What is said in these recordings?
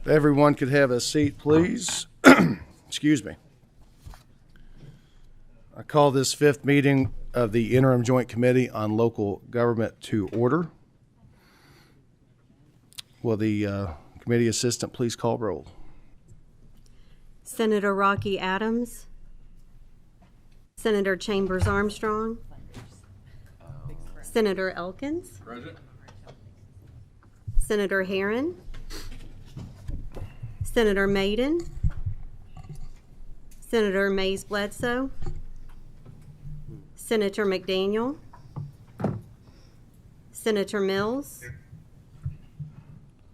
If everyone could have a seat, please. Excuse me. I call this fifth meeting of the Interim Joint Committee on Local Government to order. Will the committee assistant please call roll? Senator Rocky Adams, Senator Chambers Armstrong, Senator Elkins, present. Senator Herron, Senator Maiden, Senator Mays Bledsoe, Senator McDaniel, Senator Mills,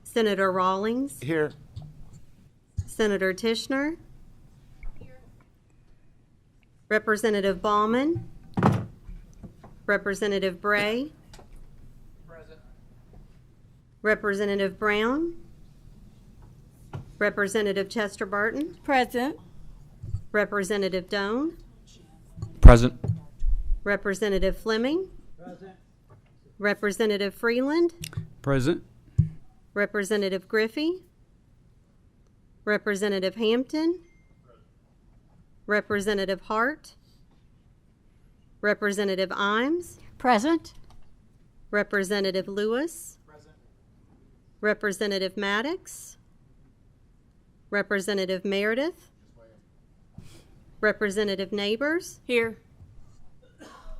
Senator Rawlings, here. Senator Tishner, here. Representative Bauman, Representative Bray, present. Representative Brown, Representative Chester Barton, present. Representative Doan, Present. Representative Fleming, present. Representative Freeland, Present. Representative Griffey, Representative Hampton, Representative Hart, Representative Imes, Present. Representative Lewis, present. Representative Maddox, Representative Meredith, Representative Neighbors, Here.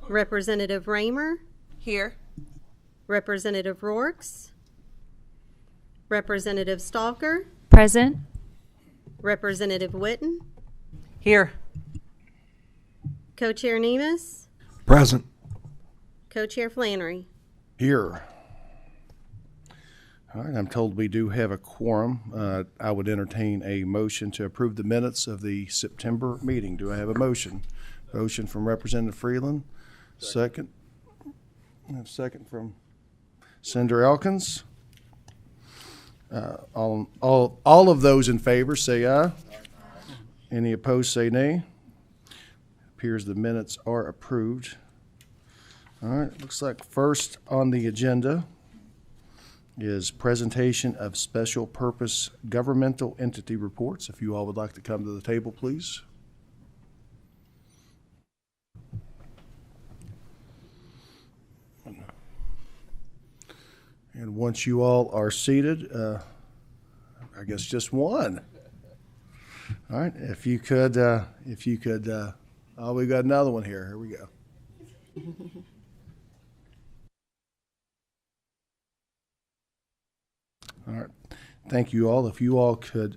Representative Raymer, Here. Representative Rourks, Representative Stalker, Present. Representative Witten, Here. Co-Chair Nemus, Present. Co-Chair Flannery. Here. All right, I'm told we do have a quorum. I would entertain a motion to approve the minutes of the September meeting. Do I have a motion? Motion from Representative Freeland. Second. I have a second from Senator Elkins. All of those in favor say aye. Any opposed say nay. Appears the minutes are approved. All right, looks like first on the agenda is presentation of special purpose governmental entity reports. If you all would like to come to the table, please. And once you all are seated, I guess just one. All right, if you could, oh, we got another one here. Here we go. All right, thank you all. If you all could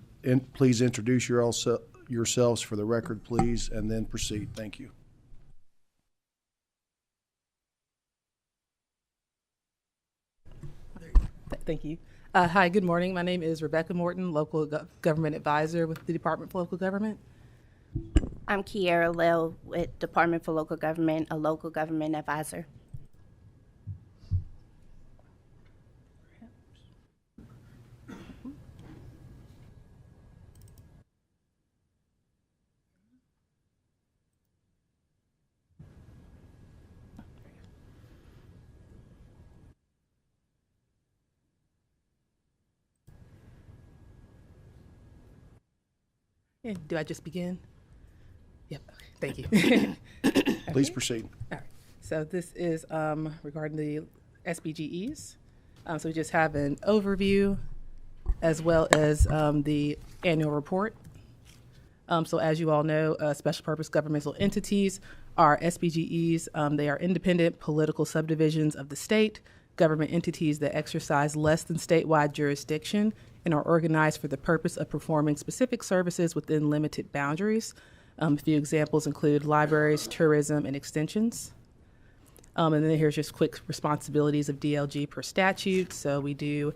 please introduce yourselves for the record, please, and then proceed. Thank you. Thank you. Hi, good morning. My name is Rebecca Morton, local government advisor with the Department for Local Government. I'm Kiera Lell with Department for Local Government, a local government advisor. And do I just begin? Yep. Okay, thank you. Please proceed. All right. So this is regarding the SBGEs. So we just have an overview as well as the annual report. So as you all know, special purpose governmental entities are SBGEs. They are independent political subdivisions of the state, government entities that exercise less than statewide jurisdiction and are organized for the purpose of performing specific services within limited boundaries. A few examples include libraries, tourism, and extensions. And then here's just quick responsibilities of DLG per statute. So we do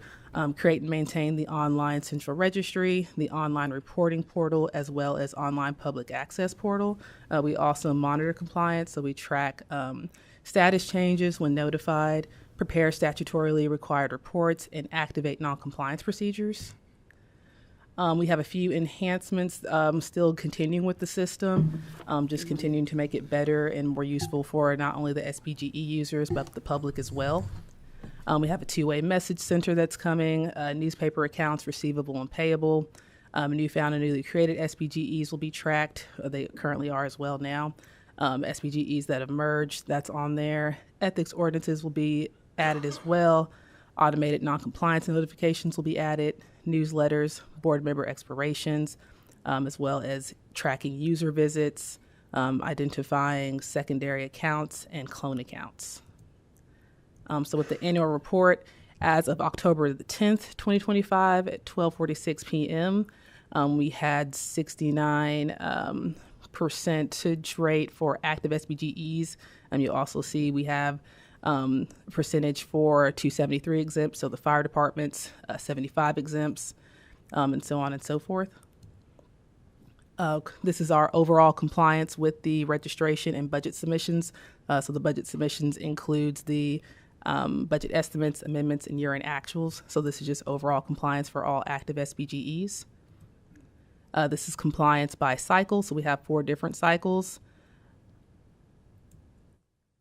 create and maintain the online central registry, the online reporting portal, as well as online public access portal. We also monitor compliance, so we track status changes when notified, prepare statutorily required reports, and activate non-compliance procedures. We have a few enhancements still continuing with the system, just continuing to make it better and more useful for not only the SBGE users, but the public as well. We have a two-way message center that's coming, newspaper accounts receivable and payable. New found and newly created SBGEs will be tracked. They currently are as well now. SBGEs that have merged, that's on there. Ethics ordinances will be added as well. Automated noncompliance notifications will be added. Newsletters, board member expirations, as well as tracking user visits, identifying secondary accounts and clone accounts. So with the annual report, as of October the 10th, 2025 at 12:46 p.m., we had 69 percentage rate for active SBGEs. You'll also see we have percentage for 273 exempts, so the fire departments, 75 exempts, and so on and so forth. This is our overall compliance with the registration and budget submissions. So the budget submissions includes the budget estimates, amendments, and year-end actuals. So this is just overall compliance for all active SBGEs. This is compliance by cycle. So we have 4 different cycles.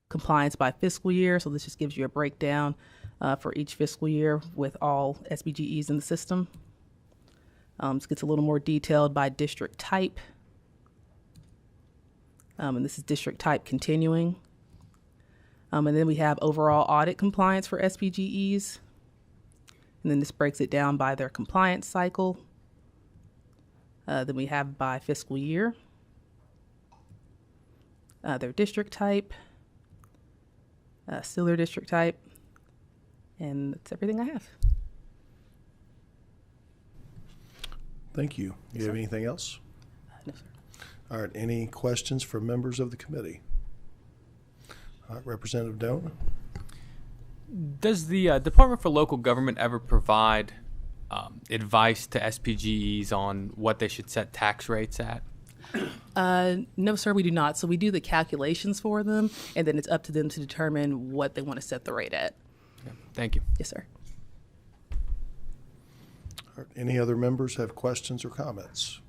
Compliance by fiscal year. So this just gives you a breakdown for each fiscal year with all SBGEs in the system. This gets a little more detailed by district type. And this is district type continuing. And then we have overall audit compliance for SBGEs. And then this breaks it down by their compliance cycle. Then we have by fiscal year, their district type, still their district type, and that's everything I have. Thank you. You have anything else? No, sir. All right, any questions from members of the committee? All right, Representative Doan? Does the Department for Local Government ever provide advice to SPGEs on what they should set tax rates at? No, sir, we do not. So we do the calculations for them, and then it's up to them to determine what they want to set the rate at. Okay, thank you. Yes, sir. All right, any other members have questions or comments?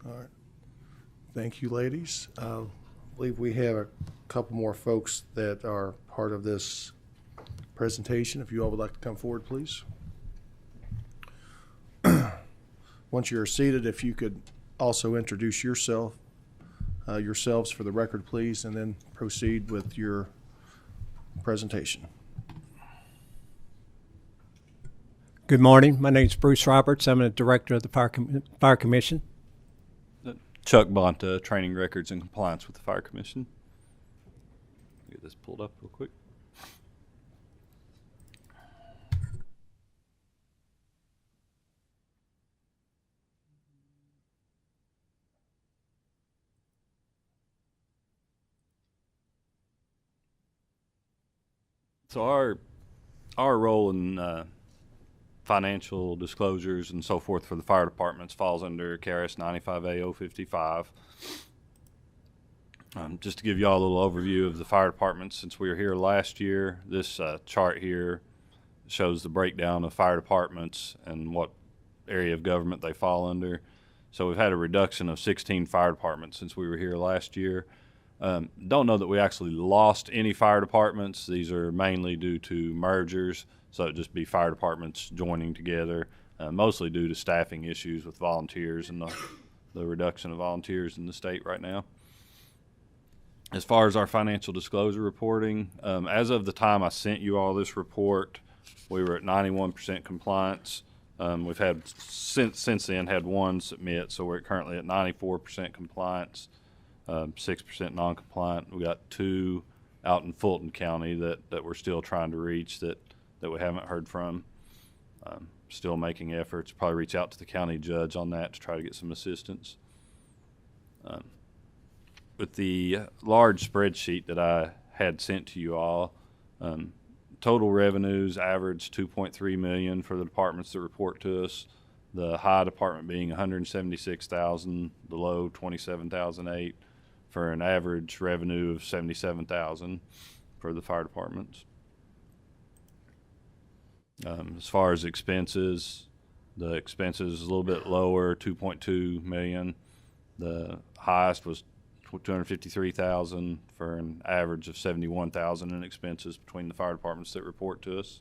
All right. Thank you, ladies. I believe we have a couple more folks that are part of this presentation. If you all would like to come forward, please. Once you're seated, if you could also introduce yourselves for the record, please, and then proceed with your presentation. Good morning. My name is Bruce Roberts. I'm the director of the Fire Commission. Chuck Bonta, training records and compliance with the Fire Commission. Get this pulled up real quick. So our role in financial disclosures and so forth for the fire departments falls under KRS 95A-055. Just to give you all a little overview of the fire departments since we were here last year, this chart here shows the breakdown of fire departments and what area of government they fall under. So we've had a reduction of 16 fire departments since we were here last year. Don't know that we actually lost any fire departments. These are mainly due to mergers, so it'd just be fire departments joining together, mostly due to staffing issues with volunteers and the reduction of volunteers in the state right now. As far as our financial disclosure reporting, as of the time I sent you all this report, we were at 91% compliance. We've had since then had one submit, so we're currently at 94% compliance. 6% non-compliant. We got 2 out in Fulton County that we're still trying to reach that we haven't heard from. Still making efforts. Probably reach out to the county judge on that to try to get some assistance. With the large spreadsheet that I had sent to you all, total revenues average $2.3 million for the departments that report to us. The high department being $176,000, the low $27,008. For an average revenue of $77,000 for the fire departments. As far as expenses, the expenses is a little bit lower, $2.2 million. The highest was $253,000 for an average of $71,000 in expenses between the fire departments that report to us.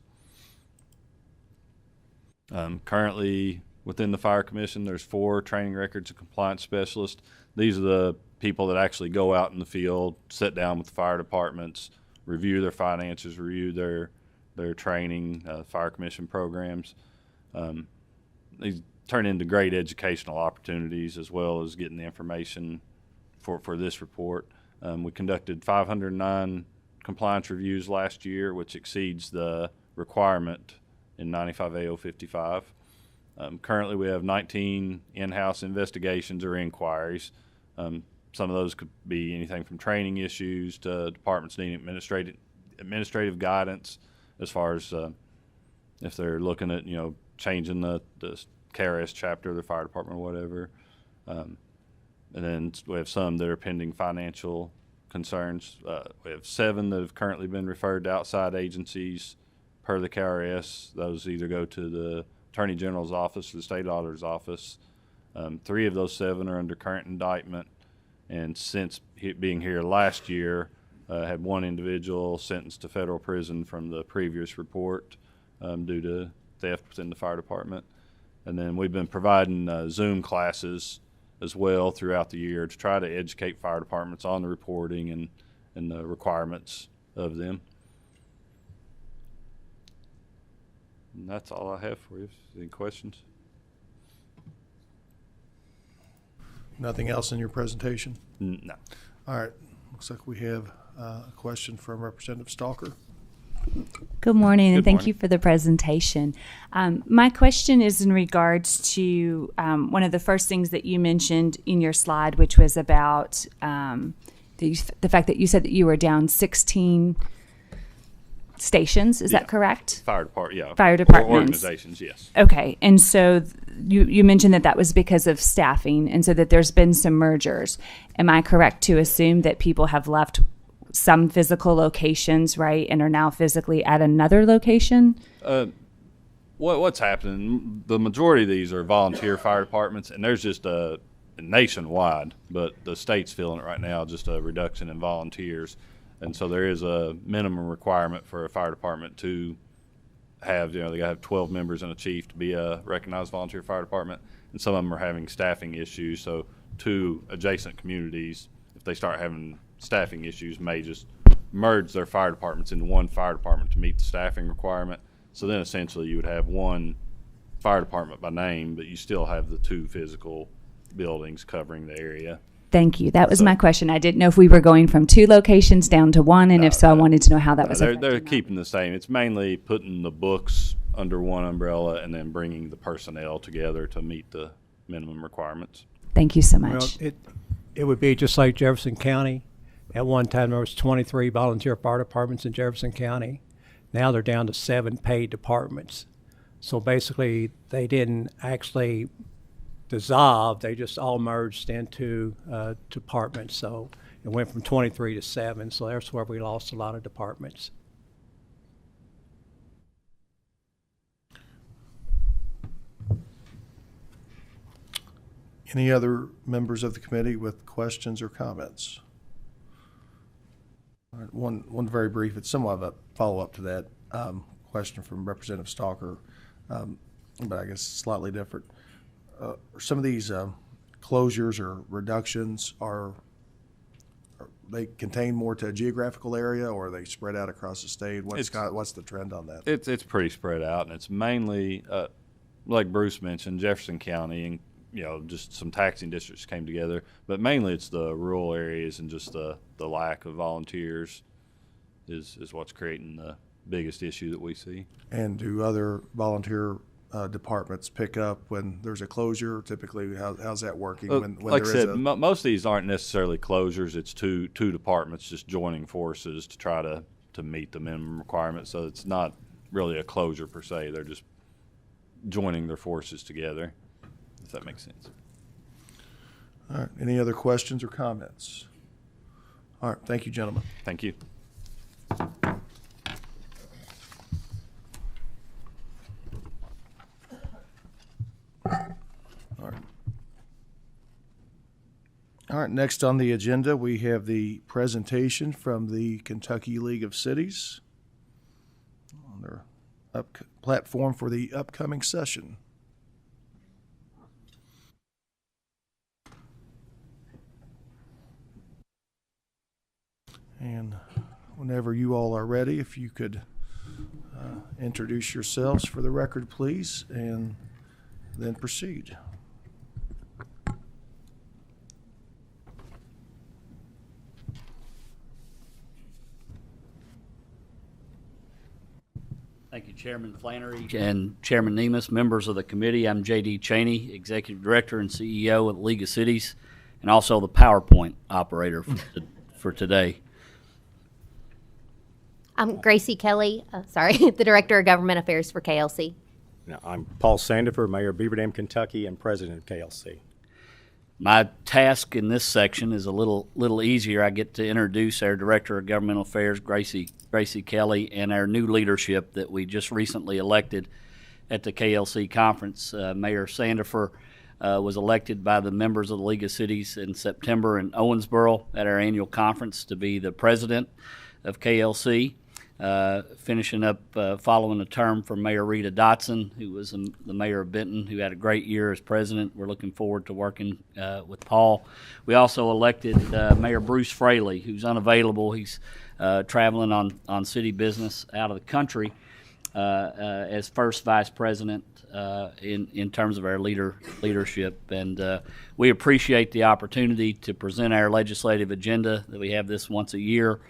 Currently, within the Fire Commission, there's 4 training records and compliance specialists. These are the people that actually go out in the field, sit down with the fire departments, review their finances, review their training, Fire Commission programs. These turn into great educational opportunities as well as getting the information for this report. We conducted 509 compliance reviews last year, which exceeds the requirement in 95 AO 55. Currently, we have 19 in-house investigations or inquiries. Some of those could be anything from training issues to departments needing administrative guidance as far as if they're looking at, changing the KRS chapter of the fire department or whatever. And then we have some that are pending financial concerns. We have 7 that have currently been referred to outside agencies per the KRS. Those either go to the Attorney General's office or the State Auditor's office. 3 of those 7 are under current indictment. And since being here last year, had 1 individual sentenced to federal prison from the previous report due to theft within the fire department. And then we've been providing Zoom classes as well throughout the year to try to educate fire departments on the reporting and the requirements of them. And that's all I have for you. Any questions? Nothing else in your presentation? No. All right. Looks like we have a question from Representative Stalker. Good morning, and Good thank morning. you for the presentation. My question is in regards to one of the first things that you mentioned in your slide, which was about the fact that you said that you were down 16 stations. Is Yeah. that correct? Fire department, yeah. Fire departments. Organizations, yes. Okay, and so you mentioned that was because of staffing, and so that there's been some mergers. Am I correct to assume that people have left some physical locations, right, and are now physically at another location? What's happening, the majority of these are volunteer fire departments, and there's just a nationwide, but the state's feeling it right now, just a reduction in volunteers. And so there is a minimum requirement for a fire department to have, they gotta have 12 members and a chief to be a recognized volunteer fire department. And some of them are having staffing issues. So 2 adjacent communities, if they start having staffing issues, may just merge their fire departments into one fire department to meet the staffing requirement. So then essentially you would have one fire department by name, but you still have the 2 physical buildings covering the area. Thank you. That was my question. I didn't know if we were going from 2 locations down to 1, and if so, I wanted to know how that was They're affecting that. keeping the same. It's mainly putting the books under one umbrella and then bringing the personnel together to meet the minimum requirements. Thank you so Well, much. it would be just like Jefferson County. At one time, there was 23 volunteer fire departments in Jefferson County. Now they're down to 7 paid departments. So basically, they didn't actually dissolve. They just all merged into departments. So it went from 23 to 7. So that's where we lost a lot of departments. Any other members of the committee with questions or comments? All right, one very brief, it's somewhat of a follow-up to that question from Representative Stalker, but I guess slightly different. Some of these closures or reductions are they contain more to a geographical area, or are they spread out across the state? What's the trend on that? It's pretty spread out, and it's mainly, like Bruce mentioned, Jefferson County, and just some taxing districts came together. But mainly, it's the rural areas and just the lack of volunteers is what's creating the biggest issue that we see. And do other volunteer departments pick up when there's a closure? Typically, how's that working? When Like there I is said, most of these aren't necessarily closures. It's two departments just joining forces to try to meet the minimum requirements. So it's not really a closure per se. They're just joining their forces together, if that makes sense. All right. Any other questions or comments? All right. Thank you, gentlemen. Thank you. All right. All right, next on the agenda, we have the presentation from the Kentucky League of Cities on their platform for the upcoming session. And whenever you all are ready, if you could introduce yourselves for the record, please, and then proceed. Thank you, Chairman Flannery and Chairman Nemus, members of the committee. I'm J.D. Cheney, Executive Director and CEO of the League of Cities, and also the PowerPoint operator for today. I'm Gracie Kelly, the Director of Government Affairs for KLC. Now, I'm Paul Sandifer, Mayor of Beaver Dam, Kentucky, and President of KLC. My task in this section is a little easier. I get to introduce our Director of Governmental Affairs, Gracie Kelly, and our new leadership that we just recently elected at the KLC conference. Mayor Sandifer was elected by the members of the League of Cities in September in Owensboro at our annual conference to be the president of KLC. Finishing up following a term for Mayor Rita Dotson, who was the mayor of Benton, who had a great year as president. We're looking forward to working with Paul. We also elected Mayor Bruce Fraley, who's unavailable. He's traveling on city business out of the country as first vice president in terms of our leadership. And we appreciate the opportunity to present our legislative agenda that we have this once a year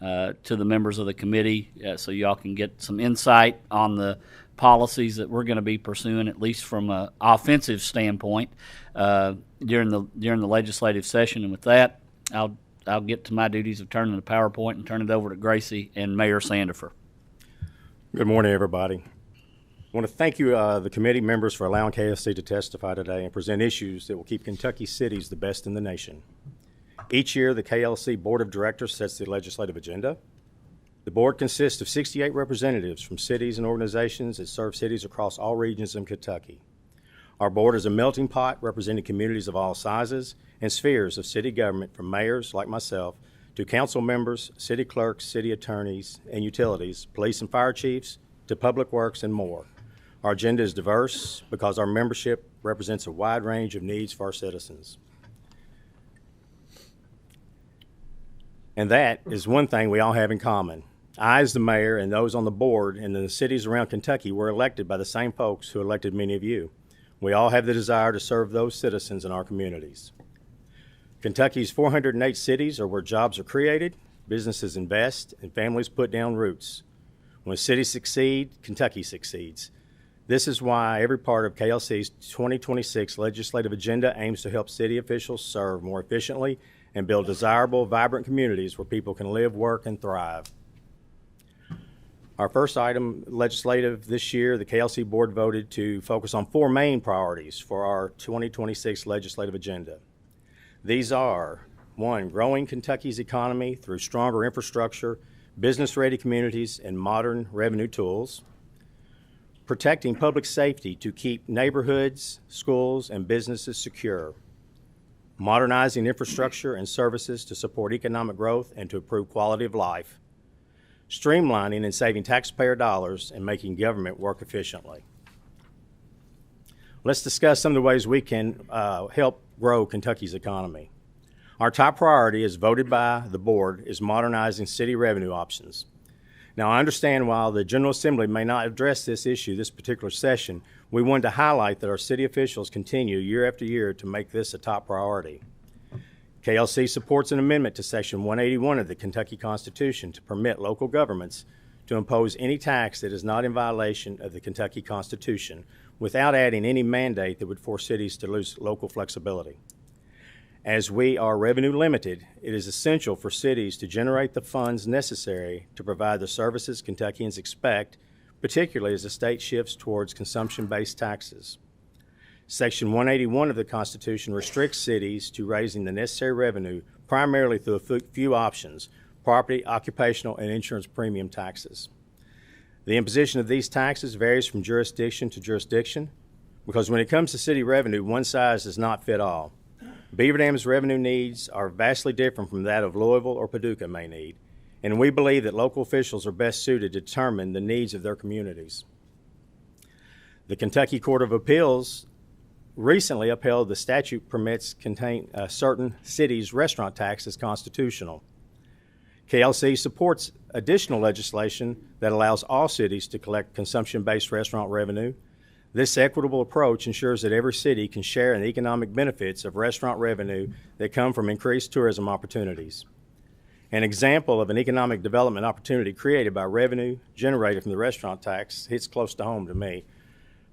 to the members of the committee, so y'all can get some insight on the policies that we're going to be pursuing, at least from an offensive standpoint, during the legislative session. And with that, I'll get to my duties of turning the PowerPoint and turn it over to Gracie and Mayor Sandifer. Good morning, everybody. I want to thank you, the committee members, for allowing KLC to testify today and present issues that will keep Kentucky cities the best in the nation. Each year, the KLC Board of Directors sets the legislative agenda. The board consists of 68 representatives from cities and organizations that serve cities across all regions in Kentucky. Our board is a melting pot representing communities of all sizes and spheres of city government, from mayors like myself to council members, city clerks, city attorneys, and utilities, police and fire chiefs, to public works and more. Our agenda is diverse because our membership represents a wide range of needs for our citizens. And that is one thing we all have in common. I, as the mayor, and those on the board and in the cities around Kentucky were elected by the same folks who elected many of you. We all have the desire to serve those citizens in our communities. Kentucky's 408 cities are where jobs are created, businesses invest, and families put down roots. When cities succeed, Kentucky succeeds. This is why every part of KLC's 2026 legislative agenda aims to help city officials serve more efficiently and build desirable, vibrant communities where people can live, work, and thrive. Our first item legislative this year, the KLC board voted to focus on four main priorities for our 2026 legislative agenda. These are: 1, growing Kentucky's economy through stronger infrastructure, business-ready communities, and modern revenue tools; protecting public safety to keep neighborhoods, schools, and businesses secure; modernizing infrastructure and services to support economic growth and to improve quality of life; streamlining and saving taxpayer dollars and making government work efficiently. Let's discuss some of the ways we can help grow Kentucky's economy. Our top priority, as voted by the board, is modernizing city revenue options. Now, I understand while the General Assembly may not address this issue this particular session, we wanted to highlight that our city officials continue year after year to make this a top priority. KLC supports an amendment to Section 181 of the Kentucky Constitution to permit local governments to impose any tax that is not in violation of the Kentucky Constitution without adding any mandate that would force cities to lose local flexibility. As we are revenue limited, it is essential for cities to generate the funds necessary to provide the services Kentuckians expect, particularly as the state shifts towards consumption-based taxes. Section 181 of the Constitution restricts cities to raising the necessary revenue primarily through a few options: property, occupational, and insurance premium taxes. The imposition of these taxes varies from jurisdiction to jurisdiction because when it comes to city revenue, one size does not fit all. Beaver Dam's revenue needs are vastly different from that of Louisville or Paducah may need, and we believe that local officials are best suited to determine the needs of their communities. The Kentucky Court of Appeals recently upheld the statute permits contain certain cities' restaurant tax as constitutional. KLC supports additional legislation that allows all cities to collect consumption-based restaurant revenue. This equitable approach ensures that every city can share in the economic benefits of restaurant revenue that come from increased tourism opportunities. An example of an economic development opportunity created by revenue generated from the restaurant tax hits close to home to me.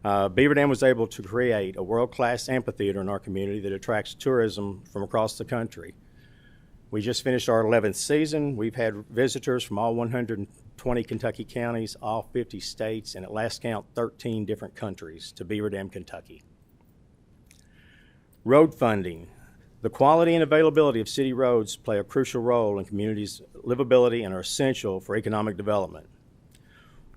Beaver Dam was able to create a world-class amphitheater in our community that attracts tourism from across the country. We just finished our 11th season. We've had visitors from all 120 Kentucky counties, all 50 states, and at last count, 13 different countries to Beaver Dam, Kentucky. Road funding. The quality and availability of city roads play a crucial role in communities' livability and are essential for economic development.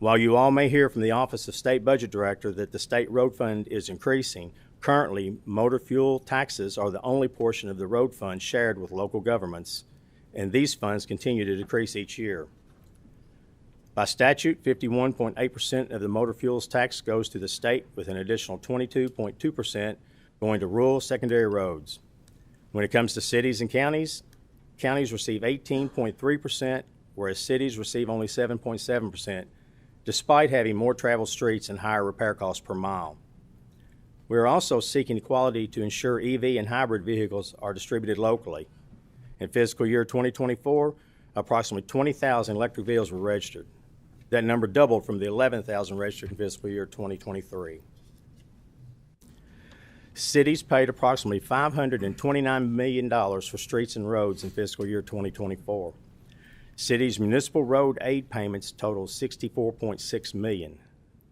While you all may hear from the Office of State Budget Director that the state road fund is increasing, currently motor fuel taxes are the only portion of the road fund shared with local governments, and these funds continue to decrease each year. By statute, 51.8% of the motor fuels tax goes to the state, with an additional 22.2% going to rural secondary roads. When it comes to cities and counties, counties receive 18.3%, whereas cities receive only 7.7%, despite having more traveled streets and higher repair costs per mile. We are also seeking equality to ensure EV and hybrid vehicles are distributed locally. In fiscal year 2024, approximately 20,000 electric vehicles were registered. That number doubled from the 11,000 registered in fiscal year 2023. Cities paid approximately $529 million for streets and roads in fiscal year 2024. Cities' municipal road aid payments totaled $64.6 million.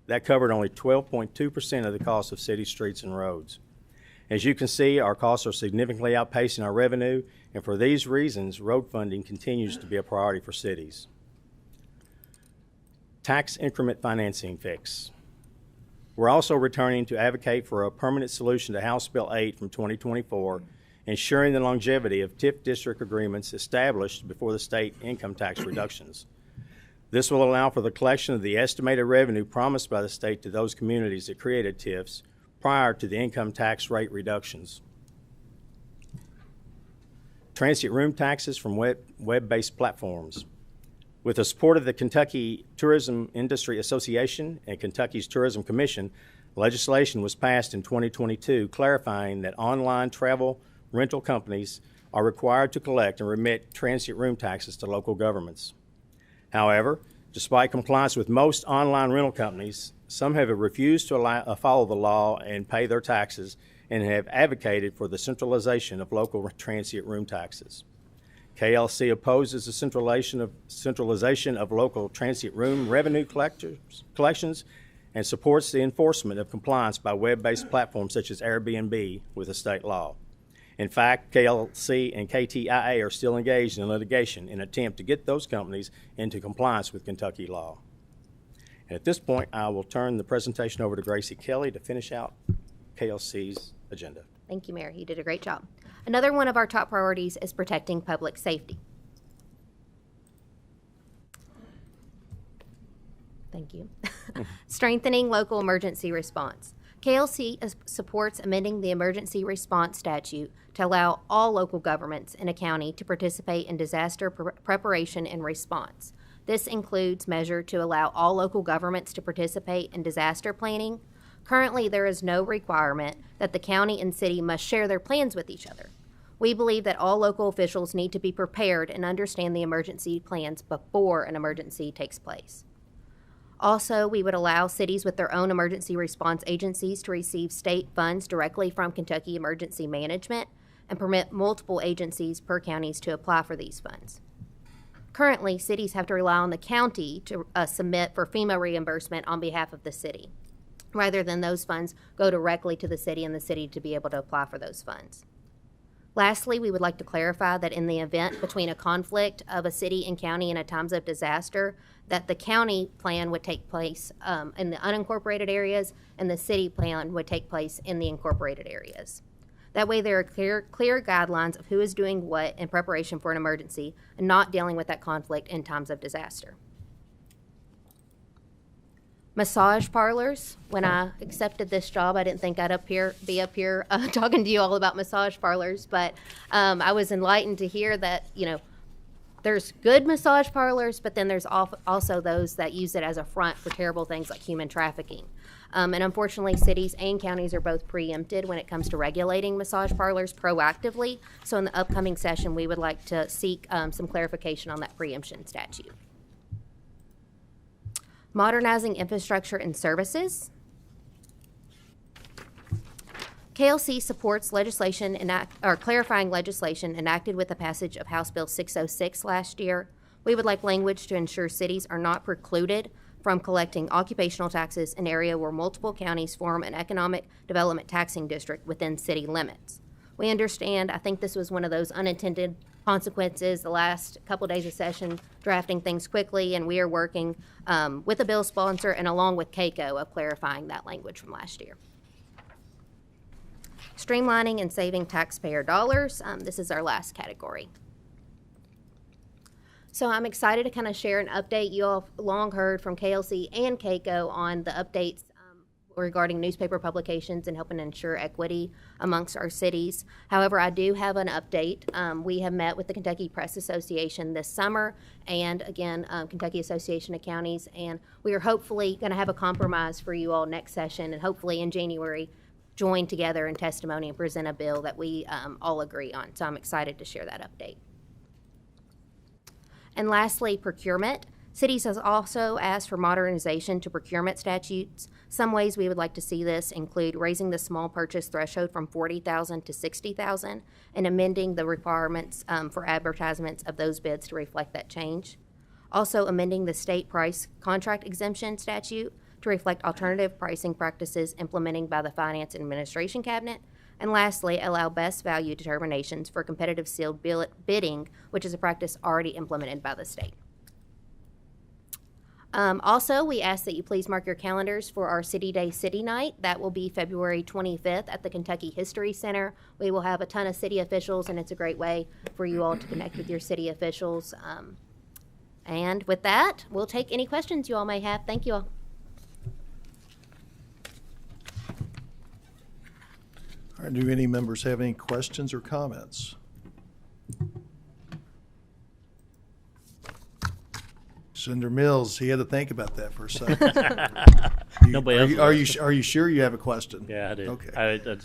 That covered only 12.2% of the cost of city streets and roads. As you can see, our costs are significantly outpacing our revenue, and for these reasons, road funding continues to be a priority for cities. Tax increment financing fix. We're also returning to advocate for a permanent solution to House Bill 8 from 2024, ensuring the longevity of TIF district agreements established before the state income tax reductions. This will allow for the collection of the estimated revenue promised by the state to those communities that created TIFs prior to the income tax rate reductions. Transient room taxes from web-based platforms. With the support of the Kentucky Tourism Industry Association and Kentucky's Tourism Commission, legislation was passed in 2022 clarifying that online travel rental companies are required to collect and remit transient room taxes to local governments. However, despite compliance with most online rental companies, some have refused to follow the law and pay their taxes and have advocated for the centralization of local transient room taxes. KLC opposes the centralization of local transient room revenue collections and supports the enforcement of compliance by web-based platforms such as Airbnb with the state law. In fact, KLC and KTIA are still engaged in litigation in an attempt to get those companies into compliance with Kentucky law. And at this point, I will turn the presentation over to Gracie Kelly to finish out KLC's agenda. Thank you, Mayor. You did a great job. Another one of our top priorities is protecting public safety. Thank you. Strengthening local emergency response. KLC supports amending the emergency response statute to allow all local governments in a county to participate in disaster preparation and response. This includes measures to allow all local governments to participate in disaster planning. Currently, there is no requirement that the county and city must share their plans with each other. We believe that all local officials need to be prepared and understand the emergency plans before an emergency takes place. Also, we would allow cities with their own emergency response agencies to receive state funds directly from Kentucky Emergency Management and permit multiple agencies per counties to apply for these funds. Currently, cities have to rely on the county to submit for FEMA reimbursement on behalf of the city, rather than those funds go directly to the city and the city to be able to apply for those funds. Lastly, we would like to clarify that in the event between a conflict of a city and county in a times of disaster, that the county plan would take place in the unincorporated areas and the city plan would take place in the incorporated areas. That way there are clear guidelines of who is doing what in preparation for an emergency and not dealing with that conflict in times of disaster. Massage parlors. When I accepted this job, I didn't think I'd be up here talking to you all about massage parlors, but I was enlightened to hear that, there's good massage parlors, but then there's also those that use it as a front for terrible things like human trafficking. And unfortunately, cities and counties are both preempted when it comes to regulating massage parlors proactively. So in the upcoming session, we would like to seek some clarification on that preemption statute. Modernizing infrastructure and services. KLC supports legislation clarifying legislation enacted with the passage of House Bill 606 last year. We would like language to ensure cities are not precluded from collecting occupational taxes in an area where multiple counties form an economic development taxing district within city limits. We understand, I think this was one of those unintended consequences the last couple days of session, drafting things quickly, and we are working with the bill sponsor and along with KCO of clarifying that language from last year. Streamlining and saving taxpayer dollars. This is our last category. So I'm excited to kind of share an update. You all have long heard from KLC and KCO on the updates regarding newspaper publications and helping ensure equity amongst our cities. However, I do have an update. We have met with the Kentucky Press Association this summer and again, Kentucky Association of Counties, and we are hopefully going to have a compromise for you all next session and hopefully in January join together in testimony and present a bill that we all agree on. So I'm excited to share that update. And lastly, procurement. Cities has also asked for modernization to procurement statutes. Some ways we would like to see this include raising the small purchase threshold from $40,000 to $60,000 and amending the requirements for advertisements of those bids to reflect that change. Also amending the state price contract exemption statute to reflect alternative pricing practices implemented by the Finance and Administration Cabinet. And lastly, allow best value determinations for competitive sealed bidding, which is a practice already implemented by the state. Also, we ask that you please mark your calendars for our City Day City Night. That will be February 25th at the Kentucky History Center. We will have a ton of city officials, and it's a great way for you all to connect with your city officials. And with that, we'll take any questions you all may have. Thank you all. All right, do any members have any questions or comments? Senator Mills, he had to think about that for a second. Nobody else Are you sure you have a question? Yeah, I do. Okay. A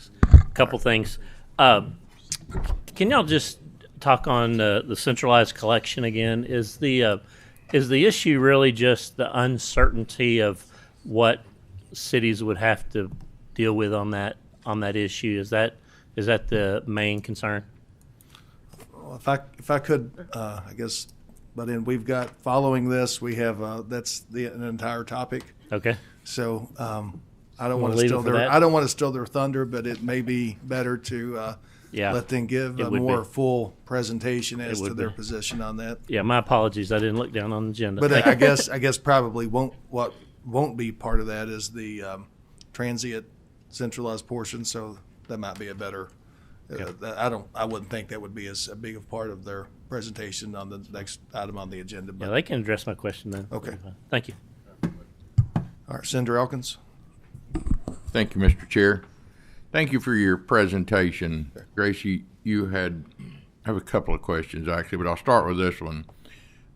couple things. Can y'all just talk on the centralized collection again? Is the issue really just the uncertainty of what cities would have to deal with on that issue? Is that the main concern? Well, if I could, I guess. But then we've got, following this, we have, that's an entire topic. Okay. So I don't want to steal their thunder, but it may be better to let them give a more full presentation as to their position on that. Yeah, my apologies. I didn't look down on the agenda. But I guess probably what won't be part of that is the transient centralized portion. So that might be a better. I wouldn't think that would be as big a part of their presentation on the next item on the agenda. But they can address my question then. Okay. Thank you. All right, Senator Elkins. Thank you, Mr. Chair. Thank you for your presentation. Gracie, you have a couple of questions actually, but I'll start with this one.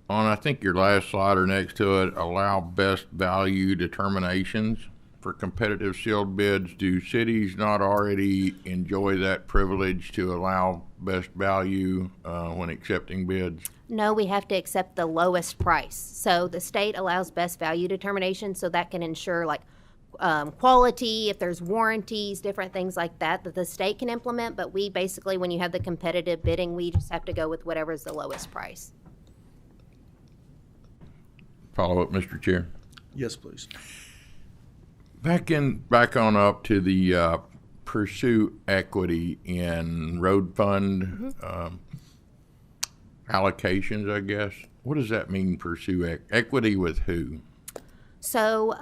On, I think, your last slide or next to it, allow best value determinations for competitive sealed bids. Do cities not already enjoy that privilege to allow best value when accepting bids? No, we have to accept the lowest price. So the state allows best value determination, so that can ensure like quality, if there's warranties, different things like that the state can implement. But we basically, when you have the competitive bidding, we just have to go with whatever is the lowest price. Follow up, Mr. Chair. Yes, please. Back on up to the pursue equity in road fund allocations, I guess. What does that mean, pursue equity with who? So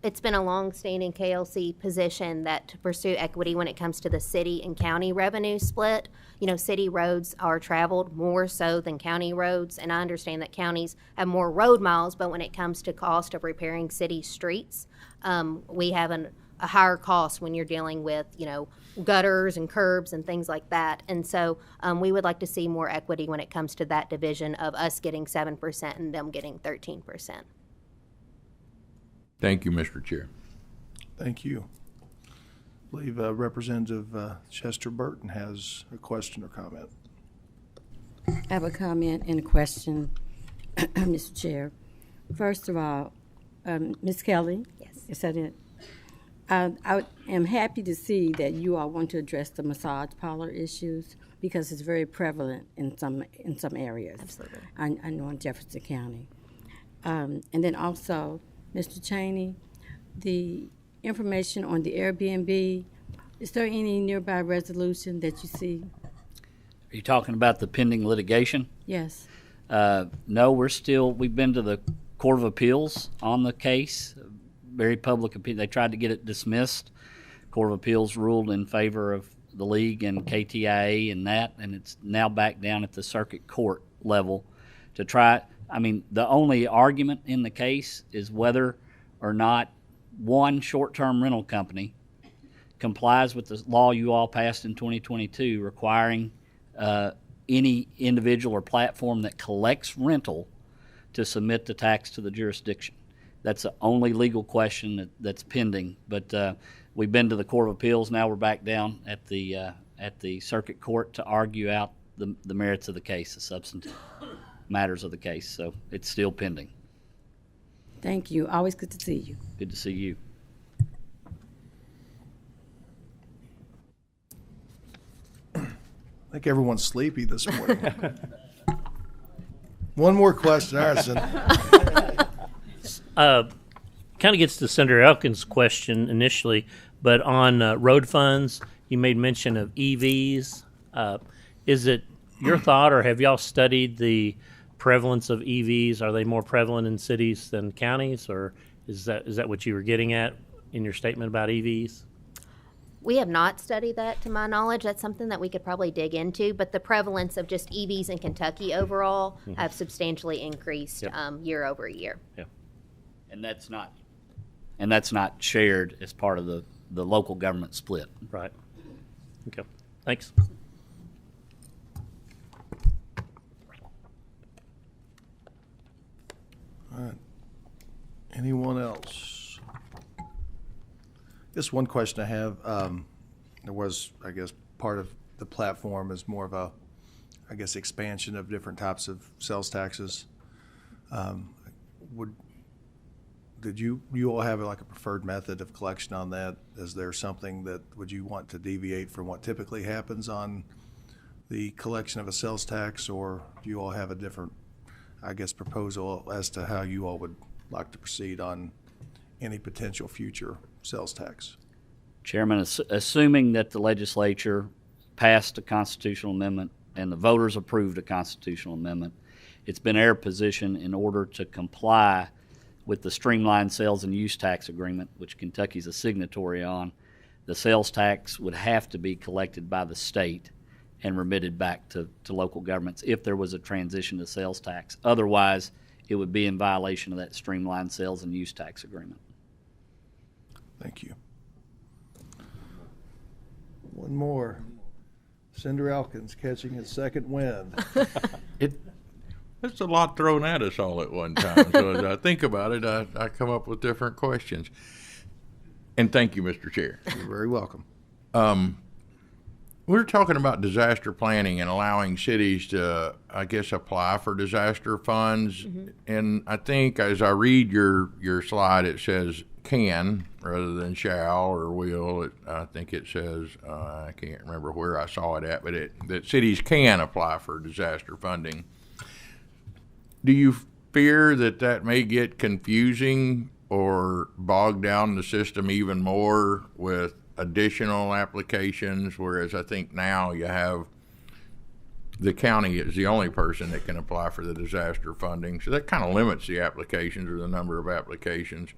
it's been a long-standing KLC position that to pursue equity when it comes to the city and county revenue split. You know, city roads are traveled more so than county roads, and I understand that counties have more road miles, but when it comes to cost of repairing city streets, we have a higher cost when you're dealing with, you know, gutters and curbs and things like that. And so we would like to see more equity when it comes to that division of us getting 7% and them getting 13%. Thank you, Mr. Chair. Thank you. I believe Representative Chester Burton has a question or comment. I have a comment and a question, Mr. Chair. First of all, Ms. Kelly. Yes. Is that it? I am happy to see that you all want to address the massage parlor issues because it's very prevalent in some areas. Absolutely. I know in Jefferson County. And then also, Mr. Cheney, the information on the Airbnb, is there any nearby resolution that you see? Are you talking about the pending litigation? Yes. No, we've been to the Court of Appeals on the case. Very public opinion. They tried to get it dismissed. Court of Appeals ruled in favor of the league and KTIA and it's now back down at the circuit court level to try. I mean, the only argument in the case is whether or not one short-term rental company complies with the law you all passed in 2022 requiring any individual or platform that collects rental to submit the tax to the jurisdiction. That's the only legal question that's pending. But we've been to the Court of Appeals. Now we're back down at the circuit court to argue out the merits of the case, the substantive matters of the case. So it's still pending. Thank you. Always good to see you. Good to see you. I think everyone's sleepy this morning. One more question, Harrison. Kind of gets to Senator Elkins' question initially, but on road funds, you made mention of EVs. Is it your thought, or have y'all studied the prevalence of EVs? Are they more prevalent in cities than counties, or is that what you were getting at in your statement about EVs? We have not studied that, to my knowledge. That's something that we could probably dig into, but the prevalence of just EVs in Kentucky overall have substantially increased year over year. Yeah. And that's not shared as part of the local government split. Right. Okay. Thanks. All right. Anyone else? Just one question I have. There was, I guess, part of the platform is more of a, I guess, expansion of different types of sales taxes. Did you all have like a preferred method of collection on that? Is there something that would you want to deviate from what typically happens on the collection of a sales tax, or do you all have a different, I guess, proposal as to how you all would like to proceed on any potential future sales tax? Chairman, assuming that the legislature passed a constitutional amendment and the voters approved a constitutional amendment, it's been our position in order to comply with the streamlined sales and use tax agreement, which Kentucky's a signatory on, the sales tax would have to be collected by the state and remitted back to local governments if there was a transition to sales tax. Otherwise, it would be in violation of that streamlined sales and use tax agreement. Thank you. One more. Senator Elkins catching his second wind. It's a lot thrown at us all at one time. So as I think about it, I come up with different questions. And thank you, Mr. Chair. You're very welcome. We're talking about disaster planning and allowing cities to, I guess, apply for disaster funds. Mm-hmm. And I think as I read your slide, it says can rather than shall or will. I think it says, I can't remember where I saw it at, but that cities can apply for disaster funding. Do you fear that may get confusing or bog down the system even more with additional applications, whereas I think now you have the county is the only person that can apply for the disaster funding, so that kind of limits the applications or the number of applications.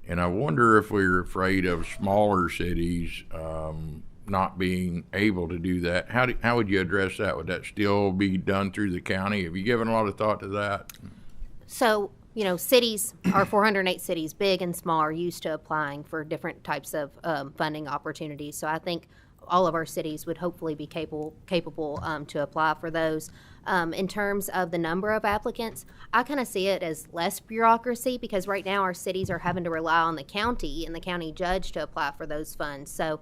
And I wonder if we're afraid of smaller cities not being able to do that. How would you address that? Would that still be done through the county? Have you given a lot of thought to that? So, cities, our 408 cities, big and small, are used to applying for different types of funding opportunities. So I think all of our cities would hopefully be capable to apply for those. In terms of the number of applicants, I kind of see it as less bureaucracy, because right now our cities are having to rely on the county and the county judge to apply for those funds. So,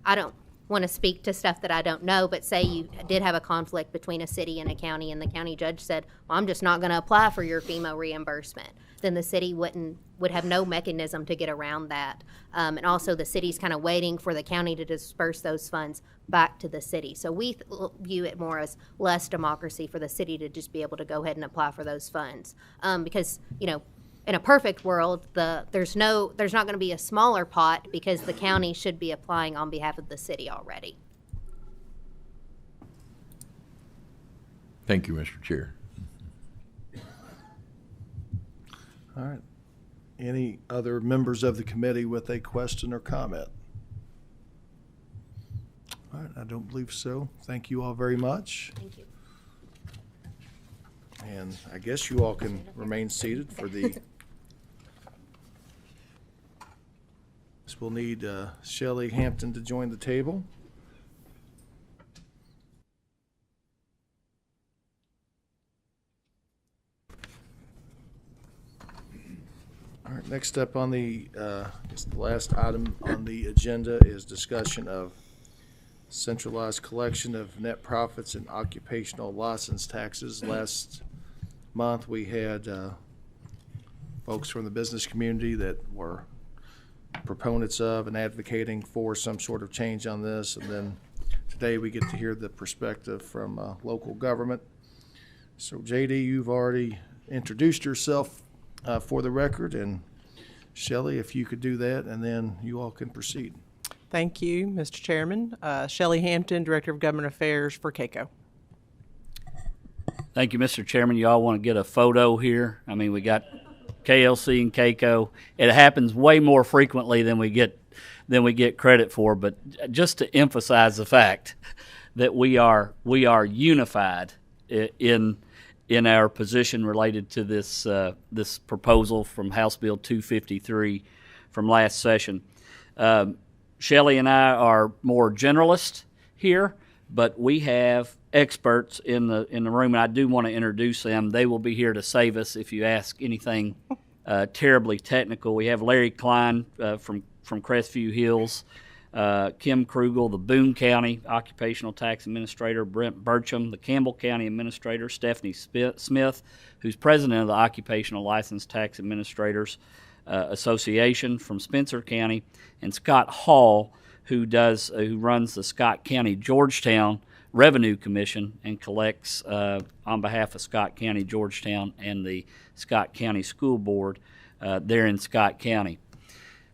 I don't want to speak to stuff that I don't know, but say you did have a conflict between a city and a county, and the county judge said, well, I'm just not going to apply for your FEMA reimbursement, then the city would have no mechanism to get around that. And also the city's kind of waiting for the county to disperse those funds back to the city. So we view it more as less democracy for the city to just be able to go ahead and apply for those funds. Because, in a perfect world, there's not going to be a smaller pot, because the county should be applying on behalf of the city already. Thank you, Mr. Chair. All right. Any other members of the committee with a question or comment? All right, I don't believe so. Thank you all very much. Thank you. And I guess you all can remain seated for the... We'll need Shelley Hampton to join the table. All right, next up on the, I guess the last item on the agenda is discussion of centralized collection of net profits and occupational license taxes. Last month we had folks from the business community that were proponents of and advocating for some sort of change on this, and then today we get to hear the perspective from local government. So JD, you've already introduced yourself for the record, and Shelley, if you could do that, and then you all can proceed. Thank you, Mr. Chairman. Shelley Hampton, Director of Government Affairs for CAECO. Thank you, Mr. Chairman. You all want to get a photo here? I mean, we got KLC and CAECO. It happens way more frequently than we get credit for, but just to emphasize the fact that we are unified in our position related to this proposal from House Bill 253 from last session. Shelley and I are more generalist here, but we have experts in the room, and I do want to introduce them. They will be here to save us if you ask anything terribly technical. We have Larry Klein from Crestview Hills, Kim Krugel, the Boone County Occupational Tax Administrator, Brent Burcham, the Campbell County Administrator, Stephanie Smith, who's President of the Occupational License Tax Administrators Association from Spencer County, and Scott Hall, who runs the Scott County Georgetown Revenue Commission and collects on behalf of Scott County Georgetown and the Scott County School Board there in Scott County.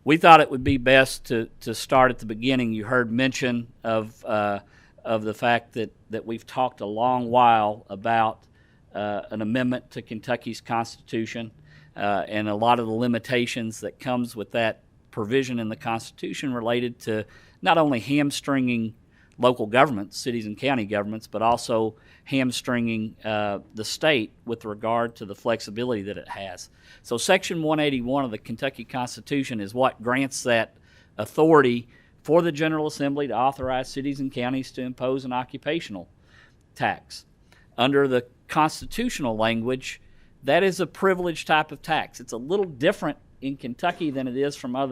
We thought it would be best to start at the beginning. You heard mention of the fact that we've talked a long while about an amendment to Kentucky's Constitution and a lot of the limitations that comes with that provision in the Constitution related to not only hamstringing local governments, cities and county governments, but also hamstringing the state with regard to the flexibility that it has. So Section 181 of the Kentucky Constitution is what grants that authority for the General Assembly to authorize cities and counties to impose an occupational tax. Under the constitutional language, that is a privileged type of tax. It's a little different in Kentucky than it is from a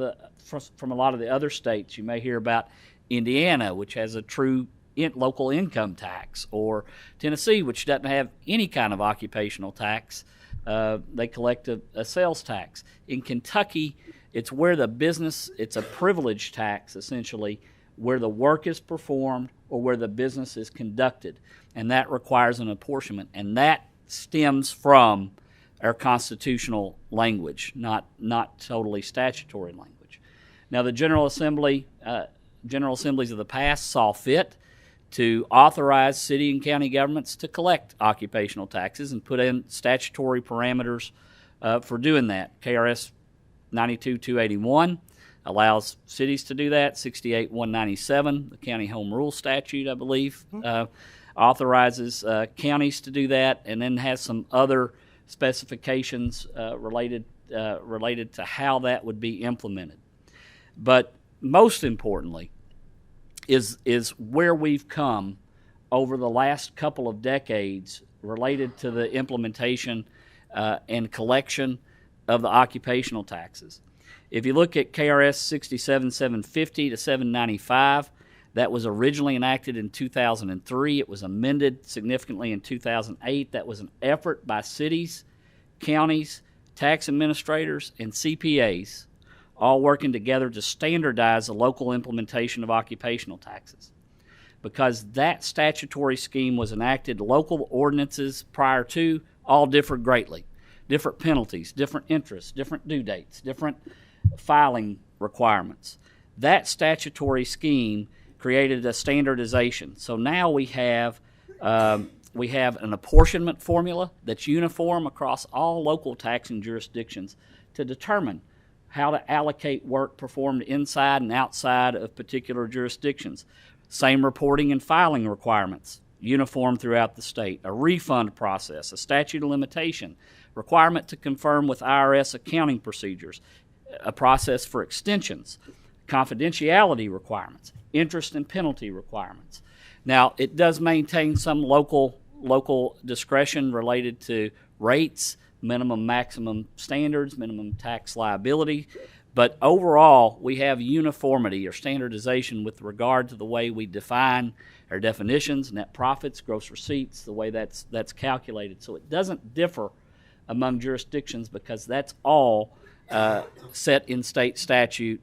lot of the other states. You may hear about Indiana, which has a true local income tax, or Tennessee, which doesn't have any kind of occupational tax. They collect a sales tax. In Kentucky, it's where the business, it's a privilege tax, essentially, where the work is performed or where the business is conducted. And that requires an apportionment. And that stems from our constitutional language, not totally statutory language. Now, the General Assemblies of the past saw fit to authorize city and county governments to collect occupational taxes and put in statutory parameters for doing that. KRS 92-281 allows cities to do that. 68-197, the County Home Rule Statute, I believe, authorizes counties to do that, and then has some other specifications related to how that would be implemented. But most importantly is where we've come over the last couple of decades related to the implementation and collection of the occupational taxes. If you look at KRS 67750 to 795, that was originally enacted in 2003. It was amended significantly in 2008. That was an effort by cities, counties, tax administrators, and CPAs, all working together to standardize the local implementation of occupational taxes. Because that statutory scheme was enacted, local ordinances prior to all differed greatly. Different penalties, different interests, different due dates, different filing requirements. That statutory scheme created a standardization. So now we have an apportionment formula that's uniform across all local taxing jurisdictions to determine how to allocate work performed inside and outside of particular jurisdictions. Same reporting and filing requirements, uniform throughout the state. A refund process, a statute of limitation, requirement to conform with IRS accounting procedures, a process for extensions, confidentiality requirements, interest and penalty requirements. Now, it does maintain some local discretion related to rates, minimum maximum standards, minimum tax liability, but overall we have uniformity or standardization with regard to the way we define our definitions, net profits, gross receipts, the way that's calculated. So it doesn't differ among jurisdictions because that's all set in state statute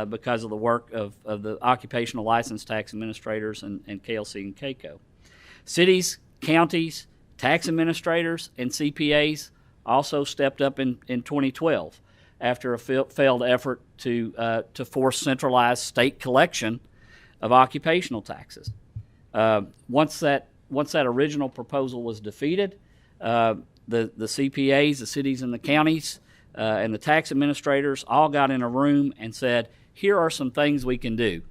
because of the work of the Occupational License Tax Administrators and KLC and KCO. Cities, counties, tax administrators, and CPAs also stepped up in 2012 after a failed effort to force centralized state collection of occupational taxes. Once that original proposal was defeated, the CPAs, the cities and the counties, and the tax administrators all got in a room and said, here are some things we can do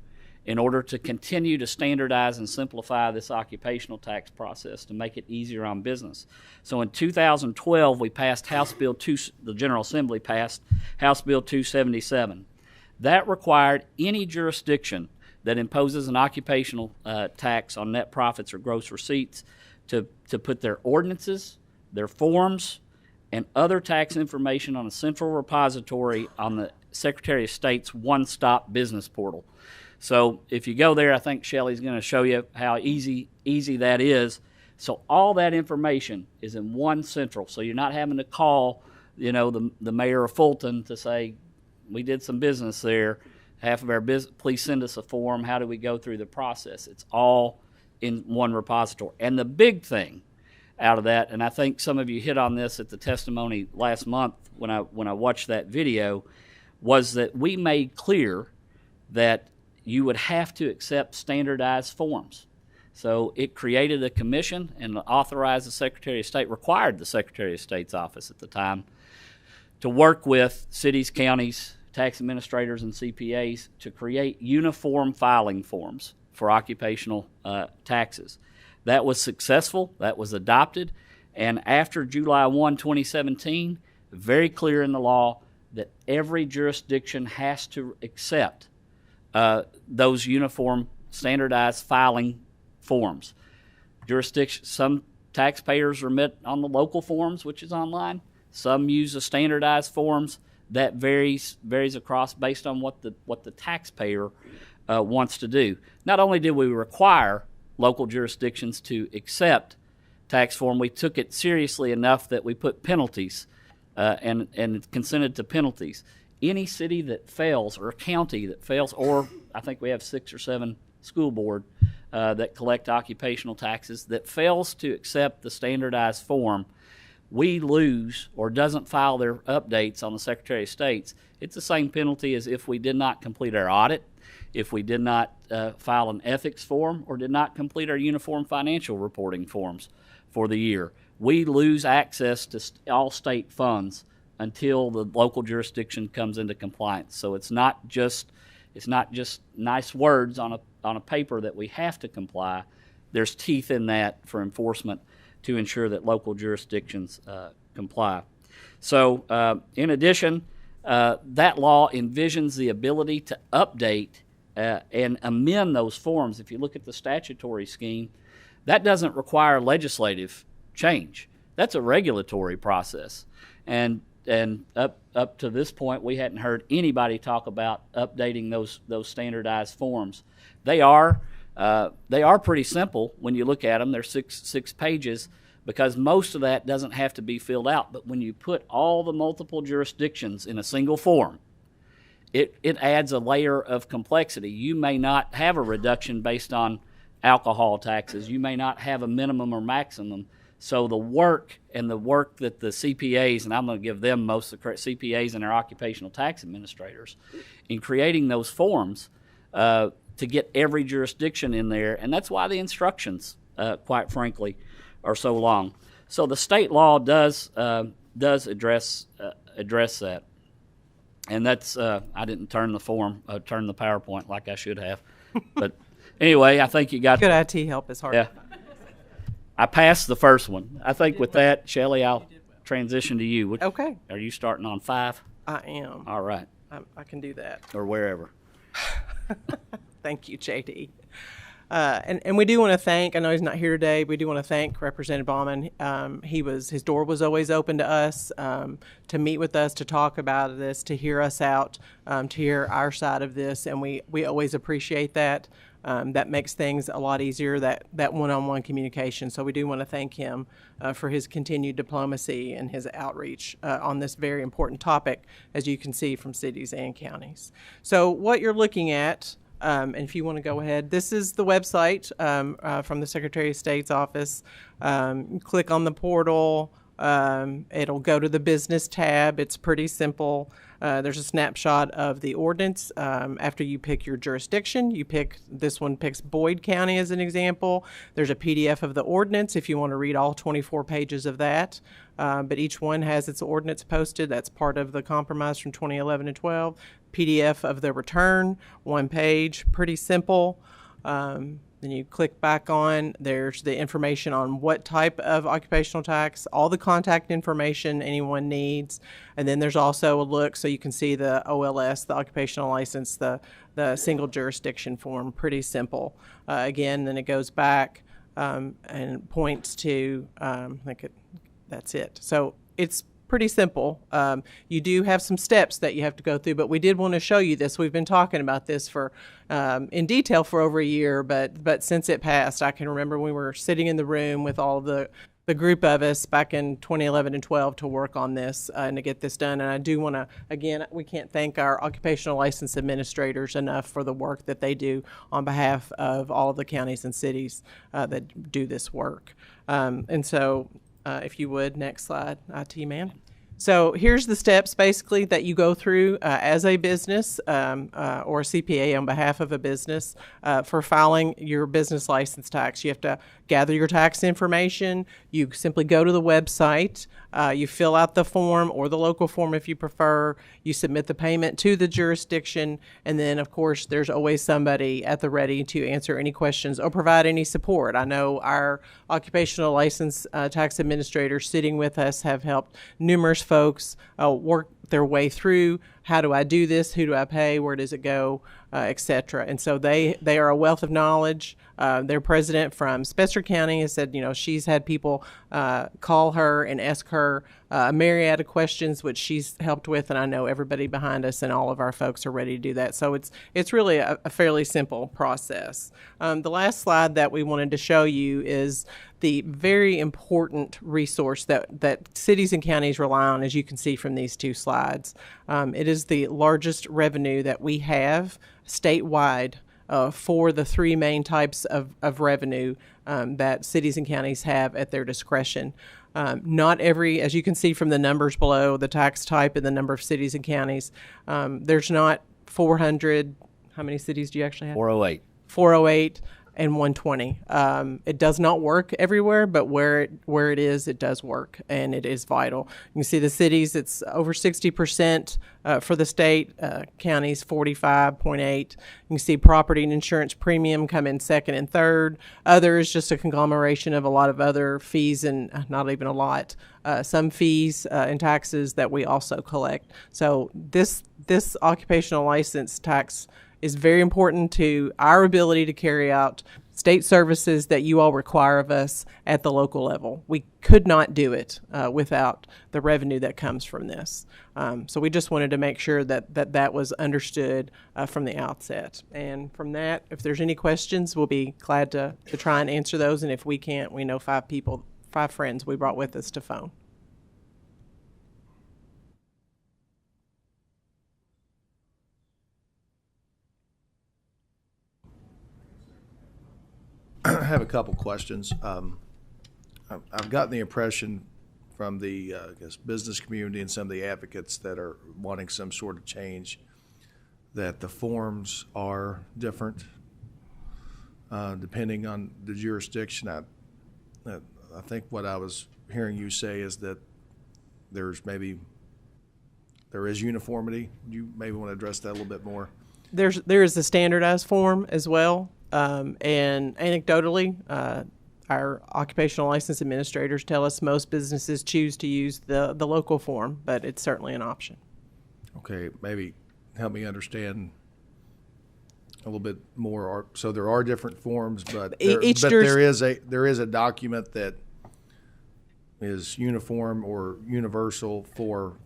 in order to continue to standardize and simplify this occupational tax process to make it easier on business. So in 2012, we passed the General Assembly passed House Bill 277. That required any jurisdiction that imposes an occupational tax on net profits or gross receipts to put their ordinances, their forms, and other tax information on a central repository on the Secretary of State's one-stop business portal. So if you go there, I think Shelley's going to show you how easy that is. So all that information is in one central. So you're not having to call, the mayor of Fulton to say, we did some business there, half of our business, please send us a form. How do we go through the process? It's all in one repository. And the big thing out of that, and I think some of you hit on this at the testimony last month when I watched that video, was that we made clear that you would have to accept standardized forms. So it created a commission and authorized the Secretary of State, required the Secretary of State's office at the time to work with cities, counties, tax administrators, and CPAs to create uniform filing forms for occupational taxes. That was successful. That was adopted. And after July 1, 2017, very clear in the law that every jurisdiction has to accept those uniform standardized filing forms. Some taxpayers remit on the local forms, which is online. Some use the standardized forms. That varies across based on what the taxpayer wants to do. Not only did we require local jurisdictions to accept tax form, we took it seriously enough that we put penalties and consented to penalties. Any city that fails or county that fails, or I think we have 6 or 7 school board that collect occupational taxes that fails to accept the standardized form, we lose or doesn't file their updates on the Secretary of State's. It's the same penalty as if we did not complete our audit, if we did not file an ethics form, or did not complete our uniform financial reporting forms for the year. We lose access to all state funds until the local jurisdiction comes into compliance. So it's not just nice words on a paper that we have to comply. There's teeth in that for enforcement to ensure that local jurisdictions comply. So in addition, that law envisions the ability to update and amend those forms. If you look at the statutory scheme, that doesn't require legislative change. That's a regulatory process. And up to this point, we hadn't heard anybody talk about updating those standardized forms. They are pretty simple when you look at them. They're six pages, because most of that doesn't have to be filled out. But when you put all the multiple jurisdictions in a single form, it adds a layer of complexity. You may not have a reduction based on alcohol taxes. You may not have a minimum or maximum. So the work that the CPAs, and I'm going to give them most of the credit, CPAs and our occupational tax administrators, in creating those forms to get every jurisdiction in there. And that's why the instructions, quite frankly, are so long. So the state law does address that. And that's I didn't turn the PowerPoint like I should have. But anyway, I think you got good IT help is hard. Yeah. I passed the first one. I think with that, Shelley, I'll transition to you. Okay. Are you starting on 5? I am. All right. I can do that. Or wherever. Thank you, JD. And we do want to thank, I know he's not here today, we do want to thank Representative Baumann. His door was always open to us, to meet with us, to talk about this, to hear us out, to hear our side of this, and we always appreciate that. That makes things a lot easier, that one-on-one communication. So we do want to thank him for his continued diplomacy and his outreach on this very important topic, as you can see from cities and counties. So what you're looking at, and if you want to go ahead, this is the website from the Secretary of State's office. Click on the portal. It'll go to the business tab. It's pretty simple. There's a snapshot of the ordinance. After you pick your jurisdiction, this one picks Boyd County as an example. There's a PDF of the ordinance if you want to read all 24 pages of that. But each one has its ordinance posted. That's part of the compromise from 2011 and 12. PDF of the return, 1 page, pretty simple. Then you click back on, there's the information on what type of occupational tax, all the contact information anyone needs. And then there's also a look so you can see the OLS, the occupational license, the single jurisdiction form, pretty simple. Again, then it goes back and points to, that's it. So it's pretty simple. You do have some steps that you have to go through, but we did want to show you this. We've been talking about this for in detail for over a year, but since it passed, I can remember we were sitting in the room with all the group of us back in 2011 and 12 to work on this and to get this done. And I do want to, again, we can't thank our occupational license administrators enough for the work that they do on behalf of all of the counties and cities that do this work. And so if you would, next slide, IT man. So here's the steps basically that you go through as a business or a CPA on behalf of a business for filing your business license tax. You have to gather your tax information. You simply go to the website. You fill out the form or the local form if you prefer. You submit the payment to the jurisdiction. And then, of course, there's always somebody at the ready to answer any questions or provide any support. I know our occupational license tax administrators sitting with us have helped numerous folks work their way through. How do I do this? Who do I pay? Where does it go? Et cetera. And so they are a wealth of knowledge. Their president from Spencer County has said, she's had people call her and ask her a myriad of questions, which she's helped with, and I know everybody behind us and all of our folks are ready to do that. So it's really a fairly simple process. The last slide that we wanted to show you is the very important resource that cities and counties rely on, as you can see from these two slides. It is the largest revenue that we have statewide for the three main types of revenue that cities and counties have at their discretion. Not every, as you can see from the numbers below, the tax type and the number of cities and counties, there's not 400, how many cities do you actually have? 408. 408. and 120. It does not work everywhere, but where it is, it does work, and it is vital. You can see the cities, it's over 60% for the state, counties 45.8. You can see property and insurance premium come in second and third. Other is just a conglomeration of a lot of other fees, and not even a lot. Some fees and taxes that we also collect. So this occupational license tax is very important to our ability to carry out state services that you all require of us at the local level. We could not do it without the revenue that comes from this. So we just wanted to make sure that was understood from the outset. And from that, if there's any questions, we'll be glad to try and answer those. And if we can't, we know 5 friends we brought with us to phone. I have a couple questions. I've gotten the impression from the I guess business community and some of the advocates that are wanting some sort of change that the forms are different depending on the jurisdiction. I think what I was hearing you say is that there is uniformity. You maybe want to address that a little bit more. There is a standardized form as well. And anecdotally, our occupational license administrators tell us most businesses choose to use the local form, but it's certainly an option. Okay, maybe help me understand a little bit more. So there are different forms, but there is a document that is uniform or universal for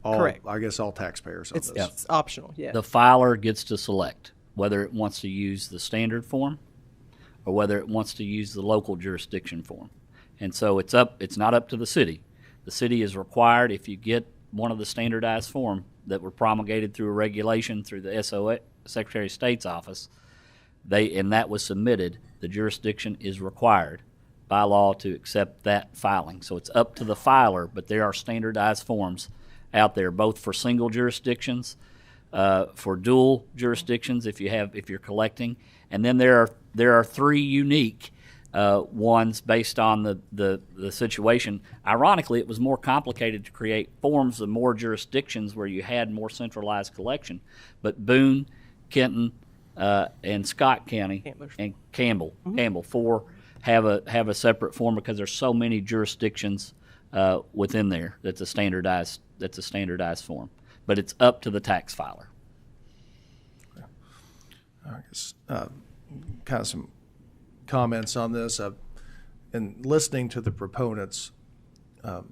all, correct. I guess all taxpayers on this. It's optional, yeah. The filer gets to select whether it wants to use the standard form or whether it wants to use the local jurisdiction form. And so it's not up to the city. The city is required, if you get one of the standardized form that were promulgated through a regulation through the Secretary of State's office, and that was submitted, the jurisdiction is required by law to accept that filing. So it's up to the filer, but there are standardized forms out there, both for single jurisdictions, for dual jurisdictions if you're collecting, and then there are 3 unique ones based on the situation. Ironically, it was more complicated to create forms of more jurisdictions where you had more centralized collection, but Boone, Kenton, and Scott County and Campbell 4 have a separate form because there's so many jurisdictions within there. That's a standardized form, but it's up to the tax filer. I guess kind of some comments on this. In listening to the proponents, I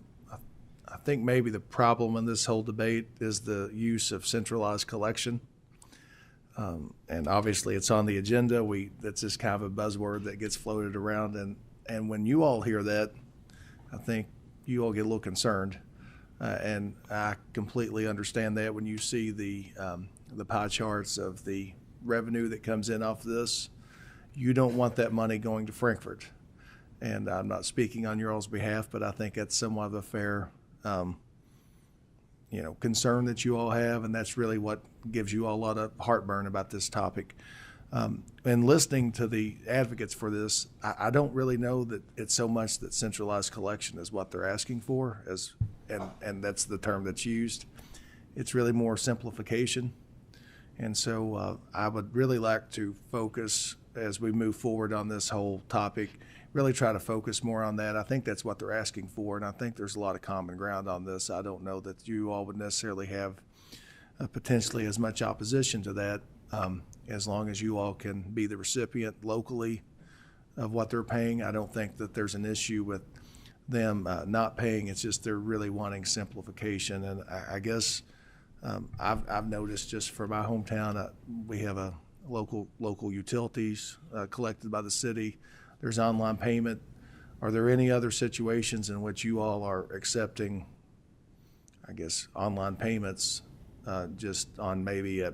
think maybe the problem in this whole debate is the use of centralized collection. And obviously it's on the agenda. That's just kind of a buzzword that gets floated around. And when you all hear that, I think you all get a little concerned. And I completely understand that when you see the pie charts of the revenue that comes in off this, you don't want that money going to Frankfurt. And I'm not speaking on your all's behalf, but I think that's somewhat of a fair, concern that you all have, and that's really what gives you all a lot of heartburn about this topic. And listening to the advocates for this, I don't really know that it's so much that centralized collection is what they're asking for, and that's the term that's used. It's really more simplification. And so I would really like to focus as we move forward on this whole topic, really try to focus more on that. I think that's what they're asking for, and I think there's a lot of common ground on this. I don't know that you all would necessarily have potentially as much opposition to that as long as you all can be the recipient locally of what they're paying. I don't think that there's an issue with them not paying. It's just they're really wanting simplification. And I guess I've noticed just for my hometown, we have a local utilities collected by the city. There's online payment. Are there any other situations in which you all are accepting, I guess, online payments just on maybe a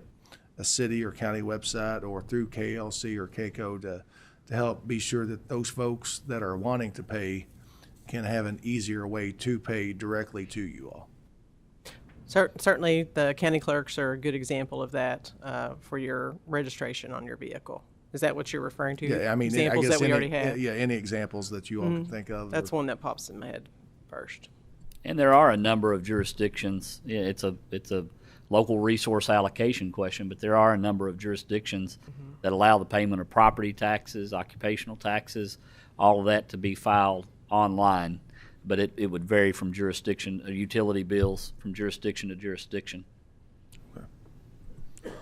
city or county website or through KLC or KCO to help be sure that those folks that are wanting to pay can have an easier way to pay directly to you all? Certainly, the county clerks are a good example of that for your registration on your vehicle. Is that what you're referring to? Yeah, I mean, examples I guess that we any, already have. Yeah, any examples that you all can think of. That's one that pops in my head first. And there are a number of jurisdictions. Yeah, it's a local resource allocation question, but there are a number of jurisdictions that allow the payment of property taxes, occupational taxes, all of that to be filed online. But it would vary from jurisdiction, utility bills from jurisdiction to jurisdiction. Okay.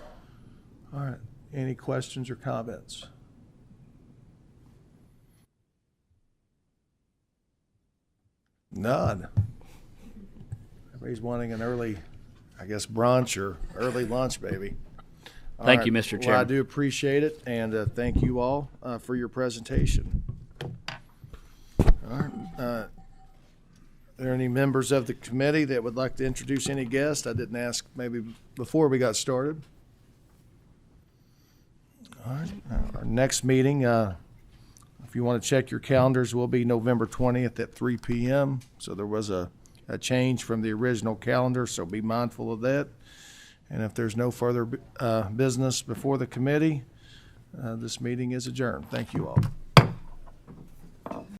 All right. Any questions or comments? None. Everybody's wanting an early, I guess, brunch or early lunch, baby. All Thank right. you, Mr. Chairman. Well, I do appreciate it, and thank you all for your presentation. All right. Are there any members of the committee that would like to introduce any guests? I didn't ask maybe before we got started. All right. Our next meeting, if you want to check your calendars, will be November 20th at 3 p.m. So there was a change from the original calendar, so be mindful of that. And if there's no further business before the committee, this meeting is adjourned. Thank you all.